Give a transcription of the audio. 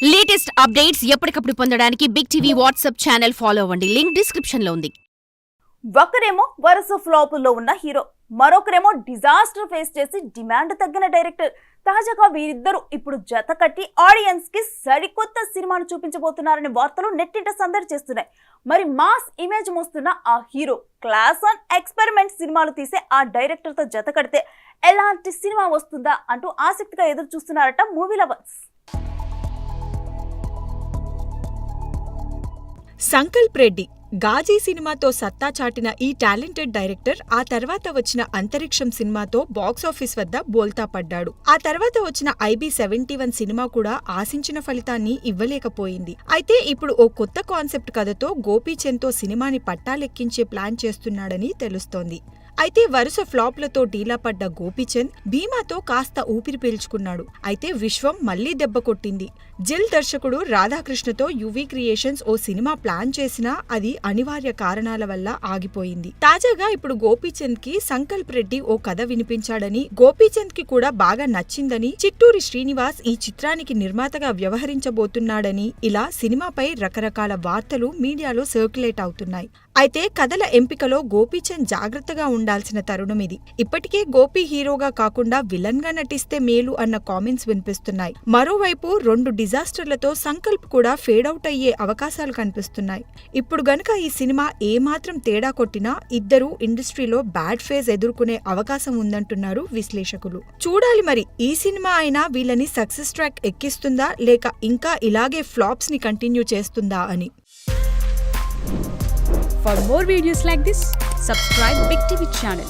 Latest updates ఎప్పటికప్పుడు పొందడానికి big TV WhatsApp channel follow అవ్వండి. లింక్ డిస్క్రిప్షన్ లో ఉంది. ఒకరేమో వరుస ఫ్లాపుల్లో ఉన్న హీరో, మరొకరేమో డిజాస్టర్ ఫేస్ చేసి డిమాండ్ తగ్గిన డైరెక్టర్. తాజాగా వీరిద్దరూ ఇప్పుడు జత కట్టి ఆడియన్స్ కి సరికొత్త సినిమాను చూపించబోతున్నారనే వార్తలు నెట్టింట సందడి చేస్తున్నాయి. మరి మాస్ ఇమేజ్ మోస్తున్న ఆ హీరో క్లాస్ అండ్ ఎక్స్పెరిమెంట్ సినిమాలు తీసే ఆ డైరెక్టర్ తో జత కడితే ఎలాంటి సినిమా వస్తుందా అంటూ ఆసక్తిగా ఎదురు చూస్తున్నారట మూవీ లవర్స్. సంకల్ప్ రెడ్డి గాజీ సినిమాతో సత్తా చాటిన ఈ టాలెంటెడ్ డైరెక్టర్ ఆ తర్వాత వచ్చిన అంతరిక్షం సినిమాతో బాక్సాఫీస్ వద్ద బోల్తా పడ్డాడు. ఆ తర్వాత వచ్చిన IB-71 సినిమా కూడా ఆశించిన ఫలితాన్ని ఇవ్వలేకపోయింది. అయితే ఇప్పుడు ఓ కొత్త కాన్సెప్ట్ కథతో గోపీచంద్తో సినిమాని పట్టాలెక్కించే ప్లాన్ చేస్తున్నాడని తెలుస్తోంది. అయితే వరుస ఫ్లాప్లతో డీలా పడ్డ గోపీచంద్ భీమాతో కాస్త ఊపిరి పీల్చుకున్నాడు. అయితే విశ్వం మళ్లీ దెబ్బ కొట్టింది. జిల్ దర్శకుడు రాధాకృష్ణతో యువి క్రియేషన్స్ ఓ సినిమా ప్లాన్ చేసినా అది అనివార్య కారణాల వల్ల ఆగిపోయింది. తాజాగా ఇప్పుడు గోపీచంద్ కి సంకల్ప్ రెడ్డి ఓ కథ వినిపించాడని, గోపీచంద్ కి కూడా బాగా నచ్చిందని, చిట్టూరి శ్రీనివాస్ ఈ చిత్రానికి నిర్మాతగా వ్యవహరించబోతున్నాడని ఇలా సినిమాపై రకరకాల వార్తలు మీడియాలో సర్క్యులేట్ అవుతున్నాయి. అయితే కథల ఎంపికలో గోపీచంద్ జాగ్రత్తగా ఉండాల్సిన తరుణం ఇది. ఇప్పటికే గోపి హీరోగా కాకుండా విలన్ గా నటిస్తే మేలు అన్న కామెంట్స్ వినిపిస్తున్నాయి. మరోవైపు 2 డిజాస్టర్లతో సంకల్ప్ కూడా ఫేడ్ అవుట్ అయ్యే అవకాశాలు కనిపిస్తున్నాయి. ఇప్పుడు గనుక ఈ సినిమా ఏమాత్రం తేడా కొట్టినా ఇద్దరూ ఇండస్ట్రీలో బ్యాడ్ ఫేజ్ ఎదుర్కొనే అవకాశం ఉందంటున్నారు విశ్లేషకులు. చూడాలి మరి ఈ సినిమా అయినా వీళ్ళని సక్సెస్ ట్రాక్ ఎక్కిస్తుందా లేక ఇంకా ఇలాగే ఫ్లాప్స్ ని కంటిన్యూ చేస్తుందా అని. For more videos like this, subscribe Big TV channel.